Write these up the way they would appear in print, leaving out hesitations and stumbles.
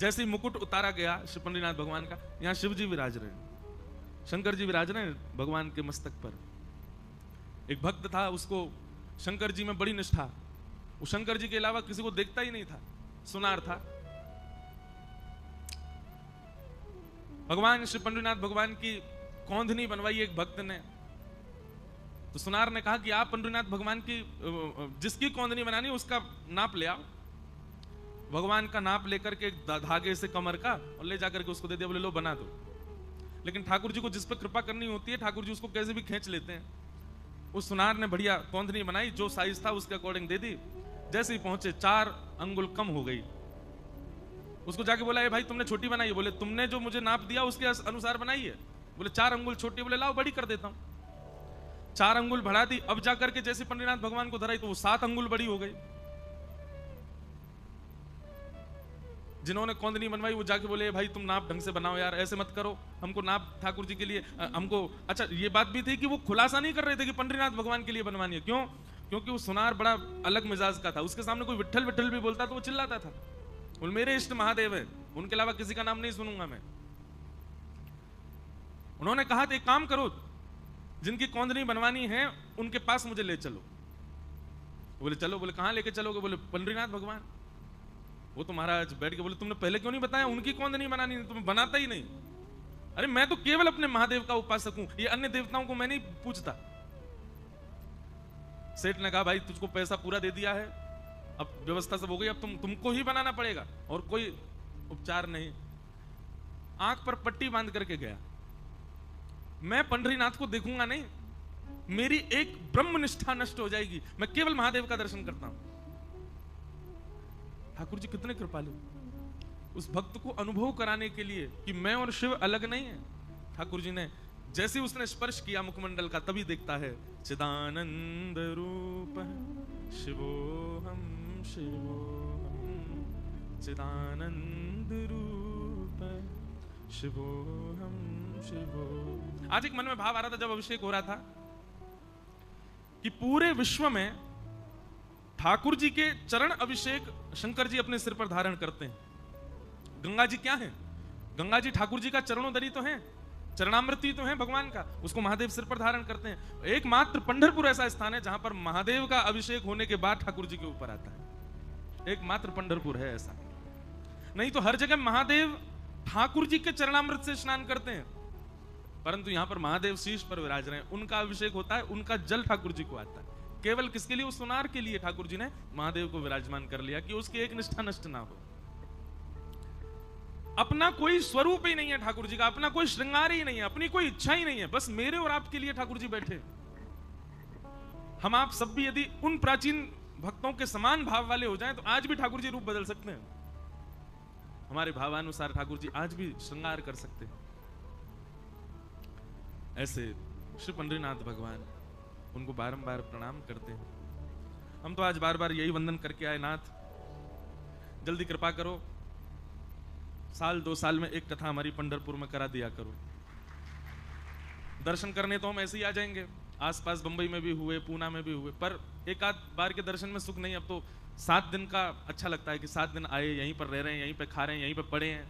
जैसे ही मुकुट उतारा गया श्री पंडरीनाथ भगवान का, यहां शिव जी विराज रहे हैं, शंकर जी विराज रहे हैं भगवान के मस्तक पर। एक भक्त था, उसको शंकर जी में बड़ी निष्ठा, वो शंकर जी के अलावा किसी को देखता ही नहीं था, सुनार था। भगवान श्री पंडरीनाथ भगवान की कौंधनी बनवाई एक भक्त ने, तो सुनार ने कहा कि आप पंडरीनाथ भगवान की जिसकी कौंधनी बनानी उसका नाप ले आओ। भगवान का नाप लेकर के धागे से कमर का और ले जाकर के उसको दे दिया, बोले लो बना दो। लेकिन ठाकुर जी को जिस पर कृपा करनी होती है, ठाकुर जी उसको कैसे भी खींच लेते हैं। उस सुनार ने बढ़िया कौंधनी बनाई, जो साइज था उसके अकॉर्डिंग दे दी। जैसे ही पहुंचे 4 अंगुल कम हो गई। उसको जाके बोला, भाई तुमने छोटी बनाई है? बोले तुमने जो मुझे नाप दिया उसके अनुसार बनाई है। बोले 4 अंगुल छोटी। बोले लाओ बड़ी कर देता हूं। 4 अंगुल बढ़ा दी। अब जाकर के जैसे पंडरीनाथ भगवान को धराई तो वो 7 अंगुल बड़ी हो गई। जिन्होंने कौंधनी बनवाई वो जाके बोले, भाई तुम नाप ढंग से बनाओ यार, ऐसे मत करो, हमको नाप ठाकुर जी के लिए हमको। अच्छा ये बात भी थी कि वो खुलासा नहीं कर रहे थे कि पंडरीनाथ भगवान के लिए बनवानी है। क्यों? क्योंकि वो सुनार बड़ा अलग मिजाज का था, उसके सामने कोई विट्ठल विट्ठल भी बोलता तो वो चिल्लाता था। बोले मेरे इष्ट महादेव है, उनके अलावा किसी का नाम नहीं सुनूंगा मैं। उन्होंने कहा तो एक काम करो, जिनकी कौंधनी बनवानी है उनके पास मुझे ले चलो। बोले चलो। बोले कहां लेके चलोगे? बोले पंडरीनाथ भगवान। वो तो महाराज बैठ के बोले, तुमने पहले क्यों नहीं बताया? उनकी कौंधनी बनानी, तुम बनाता ही नहीं। अरे मैं तो केवल अपने महादेव का उपासक हूं, ये अन्य देवताओं को मैं नहीं पूछता। सेठ ने कहा, भाई तुझको पैसा पूरा दे दिया है, अब व्यवस्था सब हो गई, अब तुमको ही बनाना पड़ेगा और कोई उपचार नहीं। आंख पर पट्टी बांध करके गया। मैं पंडरीनाथ को देखूंगा नहीं, मेरी एक ब्रह्म निष्ठा नष्ट हो जाएगी, मैं केवल महादेव का दर्शन करता हूं। ठाकुर जी कितने कृपालु, उस भक्त को अनुभव कराने के लिए कि मैं और शिव अलग नहीं है। ठाकुर जी ने जैसे उसने स्पर्श किया मुखमंडल का, तभी देखता है चिदानंद रूप शिवोहम शिवोहम, चिदानंद रूप शिवोहम शिवोहम। आज एक मन में भाव आ रहा था जब अभिषेक हो रहा था कि पूरे विश्व में ठाकुर जी के चरण अभिषेक शंकर जी अपने सिर पर धारण करते हैं। गंगा जी क्या है? गंगा जी ठाकुर जी का चरणोदरी तो है, चरणामृति तो है भगवान का, उसको महादेव सिर पर धारण करते हैं। एकमात्र पंढरपुर ऐसा स्थान है जहां पर महादेव का अभिषेक होने के बाद ठाकुर जी के ऊपर आता है। एकमात्र पंढरपुर है ऐसा, नहीं तो हर जगह महादेव ठाकुर जी के चरणामृत से स्नान करते हैं, परंतु यहां पर महादेव शीश पर विराज रहे हैं, उनका अभिषेक होता है, उनका जल ठाकुर जी को आता है। केवल किसके लिए? उस सुनार के लिए ठाकुर जी ने महादेव को विराजमान कर लिया कि उसकी एक निष्ठा नष्ट ना हो। अपना कोई स्वरूप ही नहीं है ठाकुर जी का, अपना कोई श्रृंगार ही नहीं है, अपनी कोई इच्छा ही नहीं है, बस मेरे और आपके लिए ठाकुर जी बैठे। हम आप सब भी यदि उन प्राचीन भक्तों के समान भाव वाले हो जाएं तो आज भी ठाकुर जी रूप बदल सकते हैं। हमारे भावानुसार ठाकुर जी आज भी श्रृंगार कर सकते हैं। ऐसे श्री पंडरीनाथ भगवान, उनको बारंबार प्रणाम करते हैं। हम तो आज बार बार यही वंदन करके आए, नाथ जल्दी कृपा करो, साल 2 साल में एक कथा हमारी पंढरपुर में करा दिया करो। दर्शन करने तो हम ऐसे ही आ जाएंगे, आसपास बंबई में भी हुए, पूना में भी हुए, पर एक आध बार के दर्शन में सुख नहीं। अब तो 7 दिन का अच्छा लगता है कि 7 दिन आए, यहीं पर रह रहे हैं, यहीं पर खा रहे हैं, यहीं पर पढ़े हैं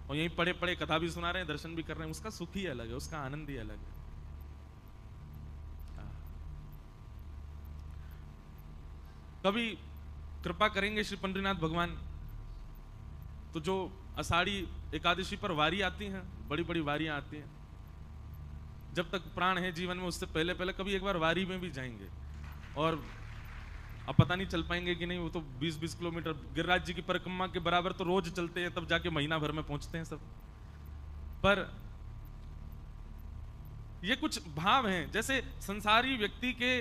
और यहीं पढ़े पढ़े कथा भी सुना रहे हैं, दर्शन भी कर रहे हैं। उसका सुख ही अलग है, उसका आनंद ही अलग है। कभी कृपा करेंगे श्री पंडरीनाथ भगवान तो जो आषाढ़ी एकादशी पर वारी आती हैं, बड़ी बड़ी वारियां आती हैं, जब तक प्राण है जीवन में उससे पहले पहले कभी एक बार वारी में भी जाएंगे। और अब पता नहीं चल पाएंगे कि नहीं, वो तो 20-20 किलोमीटर गिरिराज जी की परिक्रमा के बराबर तो रोज चलते हैं, तब जाके महीना भर में पहुंचते हैं सब। पर ये कुछ भाव हैं, जैसे संसारी व्यक्ति के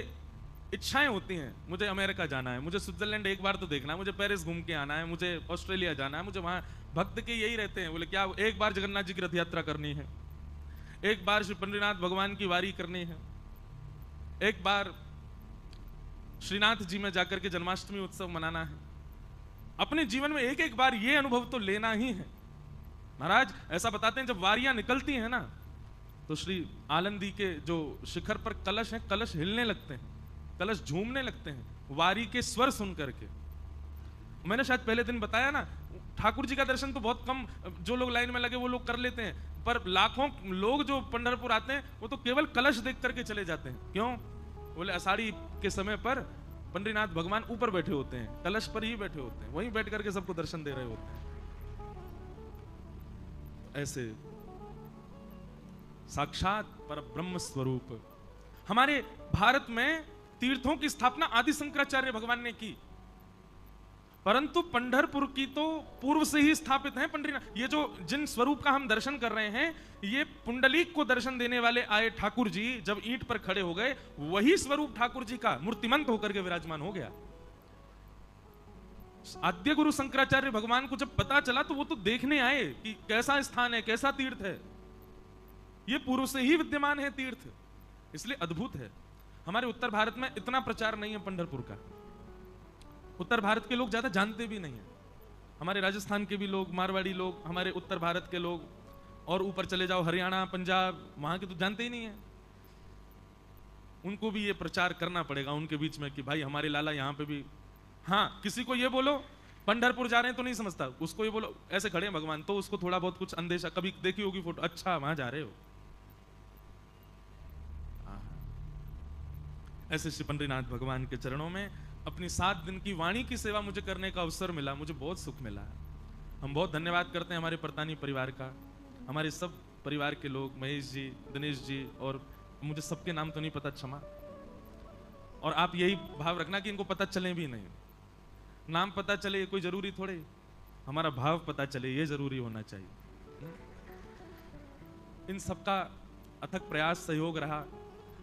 इच्छाएं होती हैं, मुझे अमेरिका जाना है, मुझे स्विट्जरलैंड एक बार तो देखना है, मुझे पेरिस घूम के आना है, मुझे ऑस्ट्रेलिया जाना है, मुझे वहां। भक्त के यही रहते हैं, बोले क्या एक बार जगन्नाथ जी की रथ यात्रा करनी है, एक बार श्री पंडरीनाथ भगवान की वारी करनी है, एक बार श्रीनाथ जी में जाकर के जन्माष्टमी उत्सव मनाना है। अपने जीवन में एक एक बार ये अनुभव तो लेना ही है। महाराज ऐसा बताते हैं, जब वारियां निकलती हैं ना तो श्री आलंदी के जो शिखर पर कलश हैं, कलश हिलने लगते हैं, कलश झूमने लगते हैं वारी के स्वर सुन करके। मैंने शायद पहले दिन बताया ना, ठाकुर जी का दर्शन तो बहुत कम जो लोग लाइन में लगे वो लोग कर लेते हैं, पर लाखों लोग जो पंढरपुर आते हैं वो तो केवल कलश देख करके चले जाते हैं। क्यों? बोले आषाढ़ी के समय पर पंडरीनाथ भगवान ऊपर बैठे होते हैं, कलश पर ही बैठे होते हैं, वहीं बैठ करके सबको दर्शन दे रहे होते हैं। ऐसे साक्षात पर ब्रह्म स्वरूप। हमारे भारत में तीर्थों की स्थापना आदि शंकराचार्य भगवान ने की, परंतु पंढरपुर की तो पूर्व से ही स्थापित है पंडरीनाथ। ये जो जिन स्वरूप का हम दर्शन कर रहे हैं, ये पुंडलीक को दर्शन देने वाले आए ठाकुर जी जब ईंट पर खड़े हो गए, वही स्वरूप ठाकुर जी का मूर्तिमंत होकर के विराजमान हो गया। आद्य गुरु शंकराचार्य भगवान को जब पता चला तो वो तो देखने आए कि कैसा स्थान है, कैसा तीर्थ है। ये पूर्व से ही विद्यमान है तीर्थ, इसलिए अद्भुत है। हमारे उत्तर भारत में इतना प्रचार नहीं है पंढरपुर का, उत्तर भारत के लोग ज्यादा जानते भी नहीं है। हमारे राजस्थान के भी लोग, मारवाड़ी लोग, हमारे उत्तर भारत के लोग, और ऊपर चले जाओ हरियाणा, पंजाब, वहां के तो जानते ही नहीं है। उनको भी ये प्रचार करना पड़ेगा उनके बीच में कि भाई हमारे लाला यहाँ पे भी। हाँ, किसी को ये बोलो पंढरपुर जा रहे हैं तो नहीं समझता, उसको ये बोलो ऐसे खड़े हैं भगवान, तो उसको थोड़ा बहुत कुछ अंदेशा, कभी देखी होगी फोटो, अच्छा वहां जा रहे हो। ऐसे श्री पंडरीनाथ भगवान के चरणों में अपनी 7 दिन की वाणी की सेवा मुझे करने का अवसर मिला, मुझे बहुत सुख मिला। हम बहुत धन्यवाद करते हैं हमारे परतानी परिवार का, हमारे सब परिवार के लोग, महेश जी, दिनेश जी, और मुझे सबके नाम तो नहीं पता, क्षमा। और आप यही भाव रखना कि इनको पता चले भी नहीं, नाम पता चले ये कोई जरूरी थोड़े, हमारा भाव पता चले ये जरूरी होना चाहिए। इन सबका अथक प्रयास, सहयोग रहा।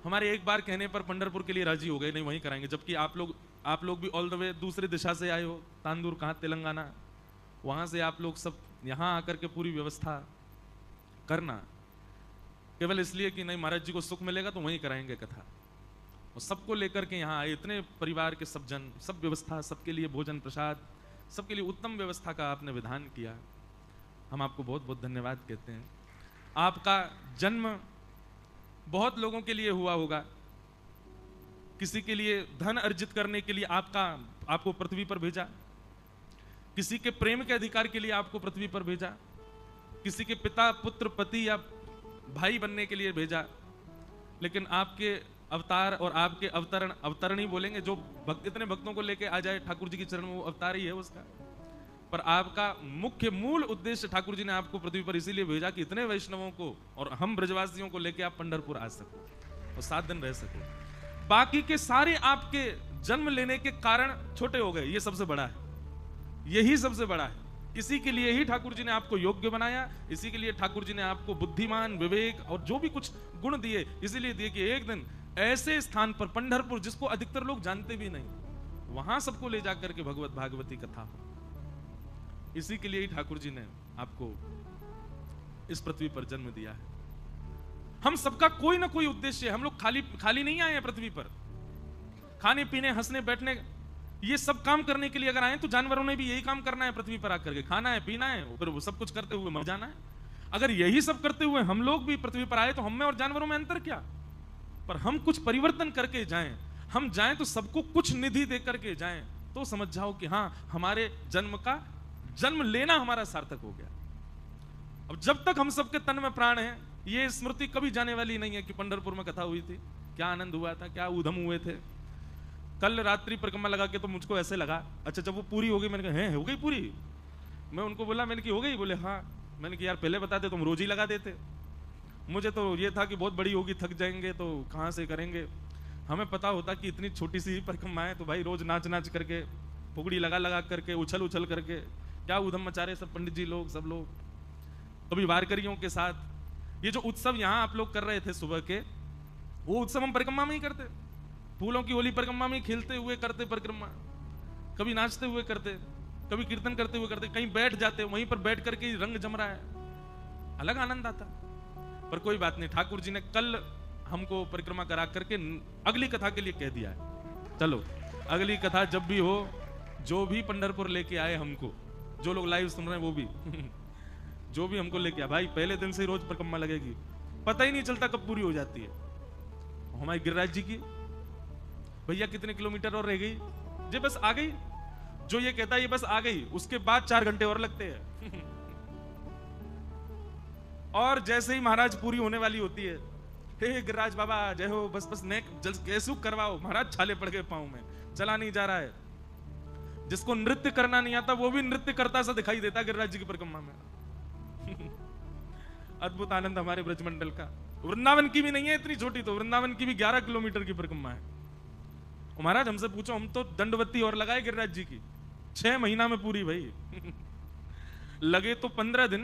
हमारे एक बार कहने पर पंढरपुर के लिए राजी हो गए, नहीं वहीं कराएंगे, जबकि आप लोग भी ऑल द वे दूसरी दिशा से आए हो, तांदूर कहाँ, तेलंगाना, वहां से आप लोग सब यहाँ आकर के पूरी व्यवस्था करना, केवल इसलिए कि नहीं महाराज जी को सुख मिलेगा तो वहीं कराएंगे कथा। और सबको लेकर के यहाँ आए, इतने परिवार के सब जन, सब व्यवस्था, सबके लिए भोजन प्रसाद, सबके लिए उत्तम व्यवस्था का आपने विधान किया। हम आपको बहुत बहुत धन्यवाद कहते हैं। आपका जन्म बहुत लोगों के लिए हुआ होगा, किसी के लिए धन अर्जित करने के लिए आपको पृथ्वी पर भेजा, किसी के प्रेम के अधिकार के लिए आपको पृथ्वी पर भेजा, किसी के पिता, पुत्र, पति या भाई बनने के लिए भेजा। लेकिन आपके अवतार और आपके अवतरण ही बोलेंगे, जो इतने भक्तों को लेके आ जाए ठाकुर जी के चरण में, वो अवतार ही है उसका। पर आपका मुख्य मूल उद्देश्य ठाकुर जी ने आपको पृथ्वी पर इसीलिए भेजा कि इतने वैष्णवों को और हम ब्रजवासियों को लेके आप पंढरपुर आ सको और 7 दिन रह सको। बाकी के सारे आपके जन्म लेने के कारण छोटे हो गए, ये सबसे बड़ा है, यही सबसे बड़ा है। इसी के लिए ही ठाकुर जी ने आपको योग्य बनाया, इसी के लिए ठाकुर जी ने आपको बुद्धिमान, विवेक और जो भी कुछ गुण दिए, इसीलिए दिए कि एक दिन ऐसे स्थान पर पंढरपुर, जिसको अधिकतर लोग जानते भी नहीं, वहां सबको ले जाकर के भगवत भागवती कथा हो। इसी के लिए ही ठाकुर जी ने आपको इस पृथ्वी पर जन्म दिया है। हम सबका कोई ना कोई उद्देश्य है, हम लोग खाली नहीं आए हैं पृथ्वी पर। खाने पीने, हंसने बैठने, ये सब काम करने के लिए अगर आए तो जानवरों ने भी यही काम करना है पृथ्वी पर आकर के, खाना है, पीना है, फिर वो सब कुछ करते हुए मर जाना है। अगर यही सब करते हुए हम लोग भी पृथ्वी पर आए तो हम में और जानवरों में अंतर क्या? पर हम कुछ परिवर्तन करके जाएं, हम जाएं तो सबको कुछ निधि दे करके जाएं, तो समझ जाओ कि हाँ, हमारे जन्म लेना हमारा सार्थक हो गया। अब जब तक हम सबके तन में प्राण है, ये स्मृति कभी जाने वाली नहीं है कि पंढरपुर में कथा हुई थी, क्या आनंद हुआ था, क्या ऊधम हुए थे। कल रात्रि परिक्रमा लगा के तो मुझको ऐसे लगा, अच्छा जब वो पूरी हो गई, मैंने कहा हैं हो गई पूरी? मैं उनको बोला, मैंने की हो गई? बोले हाँ। मैंने कि यार पहले बताते तो हम रोज ही लगा देते, मुझे तो ये था कि बहुत बड़ी होगी, थक जाएंगे तो कहाँ से करेंगे। हमें पता होता कि इतनी छोटी सी परिक्रमा है तो भाई रोज नाच करके, फुगड़ी लगा करके, उछल करके क्या उधम मचा रहे सब पंडित जी लोग, सब लोग, कभी वारकरियों के साथ। ये जो उत्सव यहाँ आप लोग कर रहे थे सुबह के, वो उत्सव हम परिक्रमा में ही करते, फूलों की होली परिक्रमा में खेलते हुए करते परिक्रमा, कभी नाचते हुए करते, कभी कीर्तन करते हुए करते, कहीं बैठ जाते, वहीं पर बैठ करके रंग जम रहा है, अलग आनंद आता। पर कोई बात नहीं, ठाकुर जी ने कल हमको परिक्रमा करा करके अगली कथा के लिए कह दिया है, चलो अगली कथा जब भी हो, जो भी पंढरपुर लेके आए हमको, जो लोग लाइव सुन रहे हैं वो भी जो भी हमको लेके आए, भाई पहले दिन से ही रोज परिक्रमा लगेगी, पता ही नहीं चलता कब पूरी हो जाती है। हमारे गिरिराज जी की, भैया कितने किलोमीटर और रह गई जी, बस आ गई, जो ये कहता है ये बस आ गई, उसके बाद 4 घंटे और लगते हैं। और जैसे ही महाराज पूरी होने वाली होती है, हे गिरिराज बाबा जय हो, बस बस नेक कैसु करवाओ महाराज, छाले पड़ गए पांव में, चला नहीं जा रहा है। जिसको नृत्य करना नहीं आता वो भी नृत्य करता सा दिखाई देता गिरिराज जी की परिक्रमा में। अद्भुत आनंद हमारे ब्रजमंडल का। वृंदावन की भी नहीं है इतनी छोटी, तो वृंदावन की भी 11 किलोमीटर की परिक्रमा है। महाराज हमसे पूछो, हम तो दंडवती और लगाए गिरिराज जी की, 6 महीना में पूरी भाई। लगे तो 15 दिन,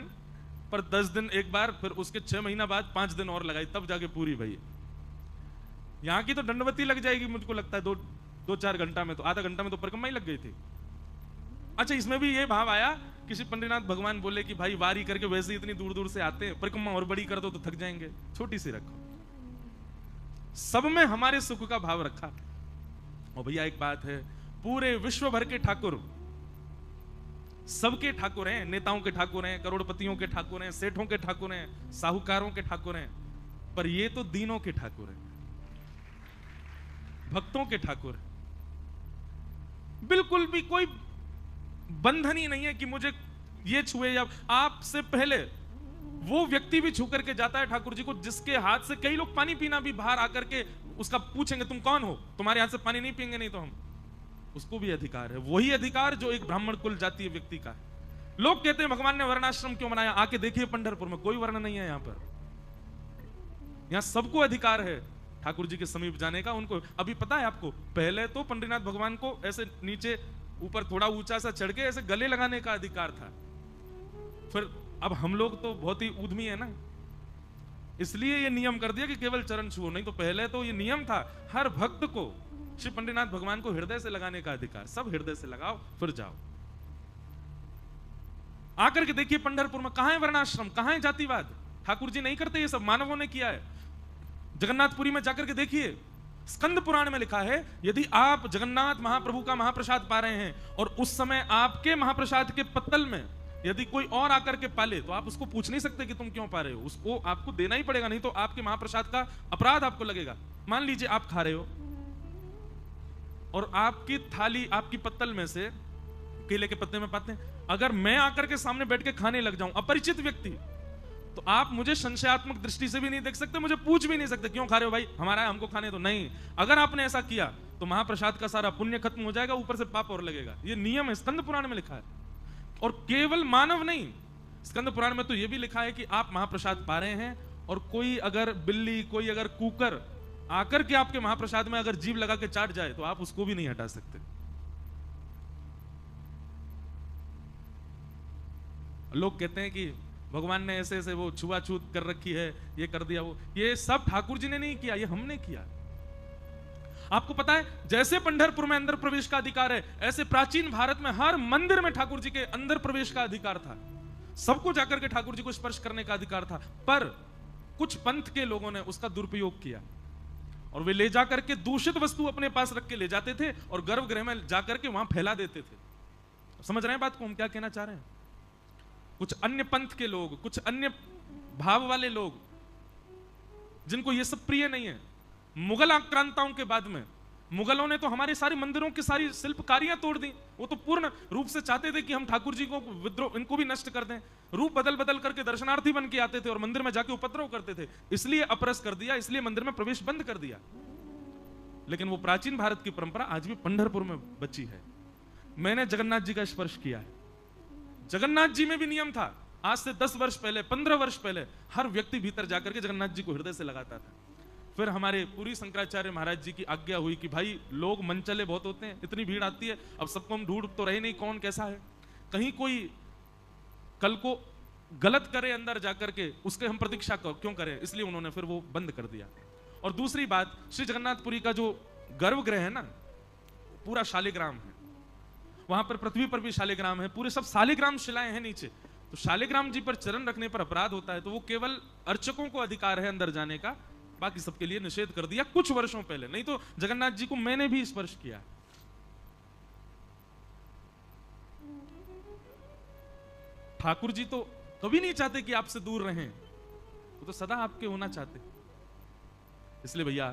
पर 10 दिन एक बार, फिर उसके 6 महीना बाद 5 दिन और लगाई, तब जाके पूरी भाई। यहां की तो दंडवती लग जाएगी मुझको लगता है 2-4 घंटा में, तो आधा घंटा में तो परिक्रमा ही लग गई थी। अच्छा, इसमें भी ये भाव आया, किसी पंडितनाथ भगवान बोले कि भाई वारी करके वैसे इतनी दूर दूर से आते हैं, परिक्रमा और बड़ी कर दो तो थक जाएंगे, छोटी सी रखो। सब में हमारे सुख का भाव रखा। और भैया एक बात है, पूरे विश्व भर के ठाकुर, सबके ठाकुर हैं, नेताओं के ठाकुर हैं, करोड़पतियों के ठाकुर हैं, सेठों के ठाकुर हैं, साहूकारों के ठाकुर हैं, पर ये तो दीनों के ठाकुर हैं, भक्तों के ठाकुर हैं। बिल्कुल भी कोई बंधन ही नहीं है कि मुझे ये छुए, या आपसे पहले वो व्यक्ति भी छू करके जाता है ठाकुर जी को, जिसके हाथ से कई लोग पानी पीना भी बाहर आकर के उसका पूछेंगे तुम कौन हो, तुम्हारे हाथ से पानी नहीं पिएंगे, नहीं तो हम, उसको भी अधिकार है, वही अधिकार जो एक ब्राह्मण कुल जातीय व्यक्ति का है। लोग कहते हैं भगवान ने वर्णाश्रम क्यों बनाया, आके देखिए पंढरपुर में कोई वर्ण नहीं है, यहां पर, यहां सबको अधिकार है ठाकुर जी के समीप जाने का। उनको अभी पता है आपको, पहले तो पंडितनाथ भगवान को ऐसे नीचे ऊपर थोड़ा ऊंचा सा चढ़ के ऐसे गले लगाने का अधिकार था, फिर अब हम लोग तो बहुत ही उद्यमी है ना, इसलिए ये नियम कर दिया कि केवल चरण छुओ, नहीं तो पहले तो ये नियम था हर भक्त को श्री पंडितनाथ भगवान को हृदय से लगाने का अधिकार। सब हृदय से लगाओ फिर जाओ। आकर के देखिए पंढरपुर में कहां है वर्णाश्रम, कहां है जातिवाद, ठाकुर जी नहीं करते, ये सब मानवों ने किया है। जगन्नाथपुरी में जाकर के देखिए, स्कंद पुराण में लिखा है, यदि आप जगन्नाथ महाप्रभु का महाप्रसाद पा रहे हैं और उस समय आपके महाप्रसाद के पत्तल में यदि कोई और आकर के पाले, तो आप उसको पूछ नहीं सकते कि तुम क्यों पा रहे हो, उसको आपको देना ही पड़ेगा, नहीं तो आपके महाप्रसाद का अपराध आपको लगेगा। मान लीजिए आप खा रहे हो और आपकी थाली, आपकी पत्तल में से केले के पत्ते में पाते हैं, अगर मैं आकर के सामने बैठ के खाने लग जाऊं, अपरिचित व्यक्ति, तो आप मुझे संशयात्मक दृष्टि से भी नहीं देख सकते, मुझे पूछ भी नहीं सकते क्यों खा रहे हो भाई, हमारा है हमको खाने तो नहीं। अगर आपने ऐसा किया तो महाप्रसाद का सारा पुण्य खत्म हो जाएगा, ऊपर से पाप और लगेगा। ये नियम है, स्कंद पुराण में लिखा है। और केवल मानव नहीं, स्कंद पुराण में तो यह भी लिखा है कि आप महाप्रसाद पा रहे हैं और कोई अगर बिल्ली, कोई अगर कुकर आकर के आपके महाप्रसाद में अगर जीभ लगा के चाट जाए तो आप उसको भी नहीं हटा सकते। लोग कहते हैं कि भगवान ने ऐसे ऐसे वो छुआछूत कर रखी है, ये कर दिया, वो, ये सब ठाकुर जी ने नहीं किया, ये हमने किया। आपको पता है, जैसे पंढरपुर में अंदर प्रवेश का अधिकार है, ऐसे प्राचीन भारत में हर मंदिर में ठाकुर जी के अंदर प्रवेश का अधिकार था, सबको जाकर के ठाकुर जी को स्पर्श करने का अधिकार था। पर कुछ पंथ के लोगों ने उसका दुरुपयोग किया और वे ले जाकर के दूषित वस्तु अपने पास रख के ले जाते थे और गर्भगृह में जाकर के वहां फैला देते थे। समझ रहे हैं बात को हम क्या कहना चाह रहे हैं? कुछ अन्य पंथ के लोग, कुछ अन्य भाव वाले लोग, जिनको ये सब प्रिय नहीं है, मुगल आक्रांताओं के बाद में मुगलों ने तो हमारे सारे मंदिरों की सारी शिल्पकारियां तोड़ दी। वो तो पूर्ण रूप से चाहते थे कि हम ठाकुर जी को विद्रोह, इनको भी नष्ट कर दें। रूप बदल बदल करके दर्शनार्थी बन के आते थे और मंदिर में जाके उपद्रव करते थे, इसलिए अपरस कर दिया, इसलिए मंदिर में प्रवेश बंद कर दिया। लेकिन वो प्राचीन भारत की परंपरा आज भी पंढरपुर में बची है। मैंने जगन्नाथ जी का स्पर्श किया है। जगन्नाथ जी में भी नियम था, आज से 10 वर्ष पहले, 15 वर्ष पहले हर व्यक्ति भीतर जाकर के जगन्नाथ जी को हृदय से लगाता था। फिर हमारे पूरी शंकराचार्य महाराज जी की आज्ञा हुई कि भाई लोग मनचले बहुत होते हैं, इतनी भीड़ आती है, अब सबको हम ढूंढ तो रहे नहीं कौन कैसा है, कहीं कोई कल को गलत करे अंदर जाकर के, उसके हम प्रतीक्षा क्यों करें, इसलिए उन्होंने फिर वो बंद कर दिया। और दूसरी बात, श्री जगन्नाथपुरी का जो गर्भगृह है ना, पूरा शालिग्राम है, वहां पर पृथ्वी पर भी शालिग्राम है, पूरे सब शालिग्राम शिलाएं हैं नीचे। तो शालिग्राम जी पर चरण रखने पर अपराध होता है, तो वो केवल अर्चकों को अधिकार है अंदर जाने का, बाकी सबके लिए निषेध कर दिया कुछ वर्षों पहले। नहीं तो जगन्नाथ जी को मैंने भी स्पर्श किया। ठाकुर जी तो कभी नहीं चाहते कि आपसे दूर रहें, वो तो सदा आपके होना चाहते। इसलिए भैया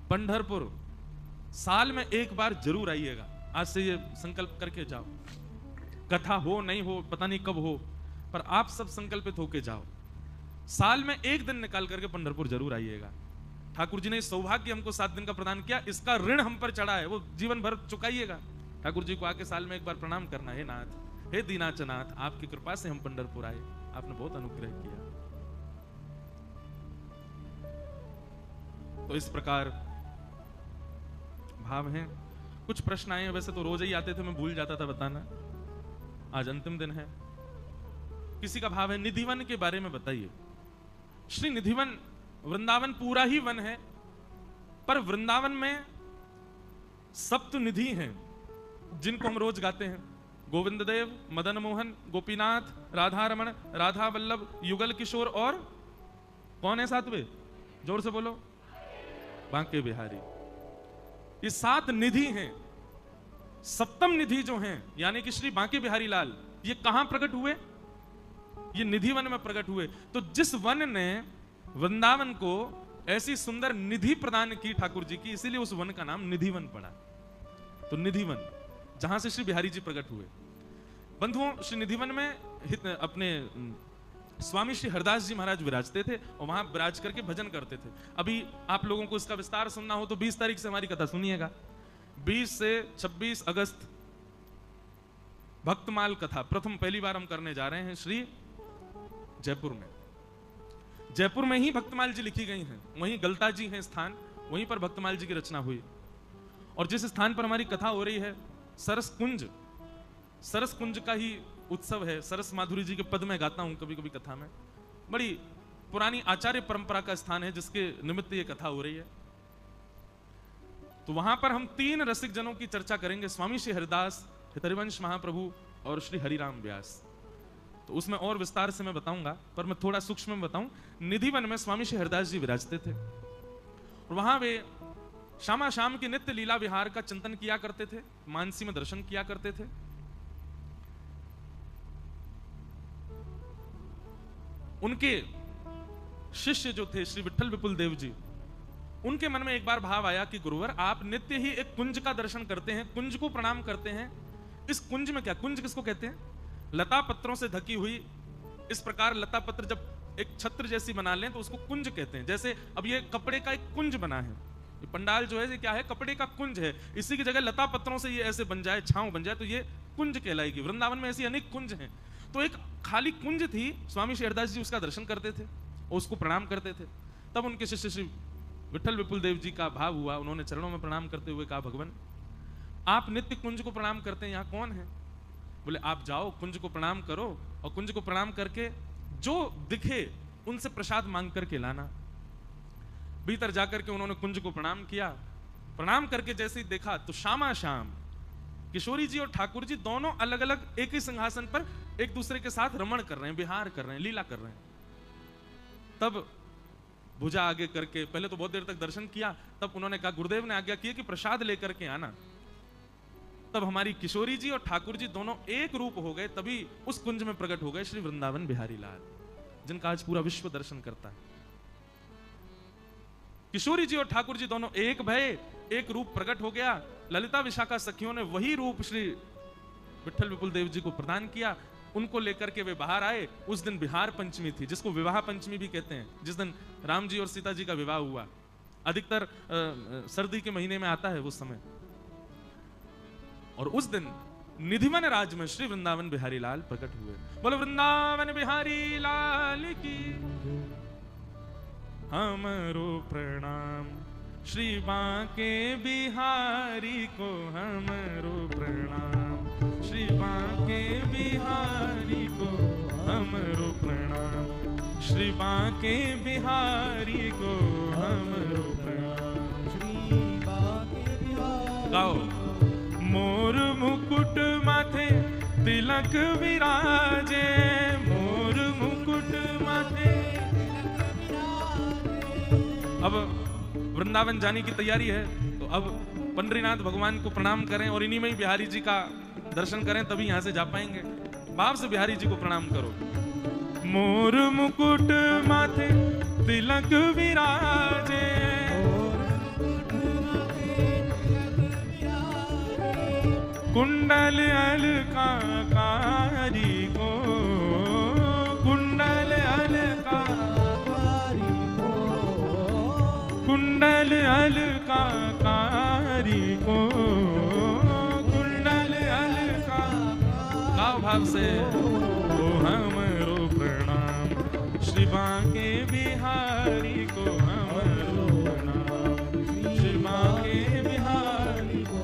पंढरपुर साल में एक बार जरूर आइएगा। आज से ये संकल्प करके जाओ, कथा हो नहीं हो पता नहीं कब हो, पर आप सब संकल्पित होके जाओ, साल में एक दिन निकाल करके पंढरपुर जरूर आइएगा। ठाकुर जी ने सौभाग्य हमको 7 दिन का प्रदान किया, इसका ऋण हम पर चढ़ा है, वो जीवन भर चुकाइएगा। ठाकुर जी को आके साल में एक बार प्रणाम करना, हे नाथ, हे दीनाचनाथ, आपकी कृपा से हम पंढरपुर आए, आपने बहुत अनुग्रह किया। तो इस प्रकार भाव हैं। कुछ प्रश्न आए हैं, वैसे तो रोज ही आते थे, मैं भूल जाता था बताना, आज अंतिम दिन है। किसी का भाव है निधिवन के बारे में बताइए। श्री निधिवन, वृंदावन पूरा ही वन है, पर वृंदावन में सप्त निधि हैं जिनको हम रोज गाते हैं। गोविंद देव, मदन मोहन, गोपीनाथ, राधा रमण, राधा वल्लभ, युगल किशोर, और कौन है सातवें? जोर से बोलो, बांके बिहारी। ये 7 निधि हैं। सप्तम निधि जो हैं यानी कि श्री बांके बिहारी लाल, ये कहां प्रकट हुए? ये निधि वन में प्रकट हुए। तो जिस वन ने वृंदावन को ऐसी सुंदर निधि प्रदान की ठाकुर जी की, इसीलिए उस वन का नाम निधि वन पड़ा। तो निधि वन, जहां से श्री बिहारी जी प्रकट हुए। बंधुओं, श्री निधि वन में अपने स्वामी श्री हरदास जी महाराज विराजते थे और वहां विराज करके भजन करते थे। अभी आप लोगों को इसका विस्तार सुनना हो तो 20 तारीख से हमारी कथा सुनिएगा। 20 से 26 अगस्त भक्तमाल कथा पहली बार हम करने जा रहे हैं श्री जयपुर में। जयपुर में ही भक्तमाल जी लिखी गई हैं, वहीं गलता जी हैं स्थान, वहीं पर भक्तमाल जी की रचना हुई। और जिस स्थान पर हमारी कथा हो रही है, सरस कुंज, सरस कुंज का ही उत्सव है। सरस माधुरी जी के पद में गाता हूं कभी कभी कथा में। बड़ी पुरानी आचार्य परंपरा का स्थान है जिसके निमित्त ये कथा हो रही है। तो वहां पर हम 3 रसिक जनों की चर्चा करेंगे, स्वामी श्री हरिदास, हरिवंश महाप्रभु और श्री हरिराम व्यास। तो उसमें और विस्तार से मैं बताऊंगा, पर मैं थोड़ा सूक्ष्म में बताऊं। निधि वन में स्वामी श्री हरिदास जी विराजते थे और वहां वे शामा शाम की नित्य लीला विहार का चिंतन किया करते थे, मानसी में दर्शन किया करते थे। उनके शिष्य जो थे श्री विठल विपुल देव जी, उनके मन में एक बार भाव आया कि गुरुवर, आप नित्य ही एक कुंज का दर्शन करते हैं, कुंज को प्रणाम करते हैं। इस कुंज में क्या, कुंज किसको कहते हैं? लता पत्रों से ढकी हुई, इस प्रकार लता पत्र जब एक छत्र जैसी बना लें तो उसको कुंज कहते हैं। जैसे अब ये कपड़े का एक कुंज बना है, ये पंडाल जो है ये क्या है? कपड़े का कुंज है। इसी की जगह लता पत्रों से ये ऐसे बन जाए, छांव बन जाए, तो ये कुंज कहलाएगी। वृंदावन में ऐसी अनेक कुंज हैं। तो एक खाली कुंज थी, स्वामी श्री हरिदास जी उसका दर्शन करते थे और उसको प्रणाम करते थे। तब उनके शिष्य श्री विठल विपुल देव जी का भाव हुआ, उन्होंने चरणों में प्रणाम करते हुए कहा, भगवान आप नित्य कुंज को प्रणाम करते हैं, यहाँ कौन है? बोले आप जाओ कुंज को प्रणाम करो और कुंज को प्रणाम करके जो दिखे उनसे प्रसाद मांग करके लाना। भीतर जाकर के उन्होंने कुंज को प्रणाम किया। प्रणाम करके जैसे ही देखा तो शामा शाम किशोरी जी और ठाकुर जी दोनों अलग अलग एक ही सिंहासन पर एक दूसरे के साथ रमण कर रहे हैं, विहार कर रहे हैं, लीला कर रहे हैं। तब भुजा आगे करके, पहले तो बहुत देर तक दर्शन किया, तब उन्होंने कहा, गुरुदेव ने आज्ञा की कि प्रसाद लेकर के आना। तब हमारी किशोरी जी और ठाकुर जी दोनों एक रूप हो गए, तभी उस कुंज में प्रकट हो गए श्री वृंदावन बिहारी लाल, जिनका आज पूरा विश्व दर्शन करता है। किशोरी जी और ठाकुर जी दोनों एक भय, एक रूप प्रकट हो गया। ललिता विशाखा सखियों ने वही रूप श्री विठल विपुल देव जी को प्रदान किया। उनको लेकर के वे बाहर आए। उस दिन बिहार पंचमी थी, जिसको विवाह पंचमी भी कहते हैं, जिस दिन राम जी और सीता जी का विवाह हुआ। अधिकतर सर्दी के महीने में आता है वो समय। और उस दिन निधिवन राज में श्री वृंदावन बिहारी लाल प्रकट हुए। बोलो वृंदावन बिहारी लाल की हमरो प्रणाम, श्री बांके बिहारी को हमरो प्रणाम, श्री बांके बिहारी को हमरो प्रणाम, श्री बांके बिहारी को हमरो प्रणाम, श्री बांके बिहारी। गाओ। मोर मुकुट माथे तिलक विराजे, मोर मुकुट माथे। अब वृंदावन जाने की तैयारी है, तो अब पंडरीनाथ भगवान को प्रणाम करें और इन्हीं में ही बिहारी जी का दर्शन करें, तभी यहां से जा पाएंगे। भाव से बिहारी जी को प्रणाम करो। मोर मुकुट माथे तिलक विराजे, कुंडल अलंकारी को, कुंडल अलंकारी को, कुंडल अलंकारी को, कुंडल अलका गाँव भाव से ओ हमरो प्रणाम, श्री बांके बिहारी को हमरो प्रणाम, श्री बांके बिहारी को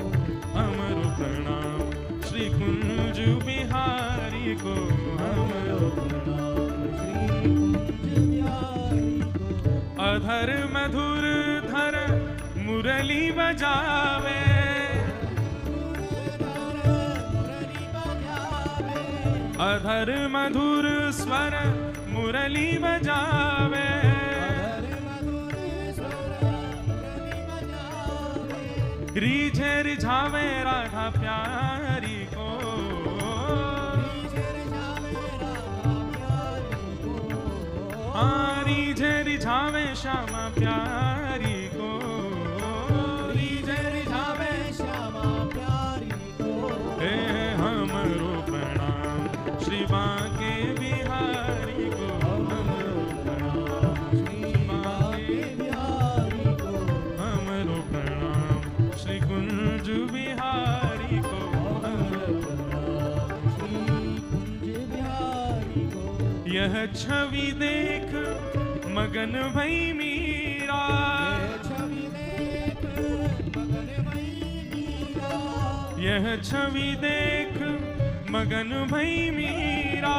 हमरो प्रणाम, श्री कुंज बिहारी को हमरो प्रणाम, श्री कुंज बिहारी को। अधर मधुर धर मुरली बजावे, अधर मधुर स्वर मुरली बजावे, रिझे रिझावे राधा प्यारी को, रिझे रिझावे श्यामा प्यारी को, रिझे रिझावे श्यामा प्यारी को। हे हमरो प्रणाम श्री बांके बिहारी को हमरो प्रणाम, श्री बांके बिहारी को हमरो प्रणाम, श्री कुंज बिहारी को हमरो प्रणाम, श्री कुंज बिहारी को। यह छवि देख मगन भई मीरा, यह छवि देख मगन भई मीरा,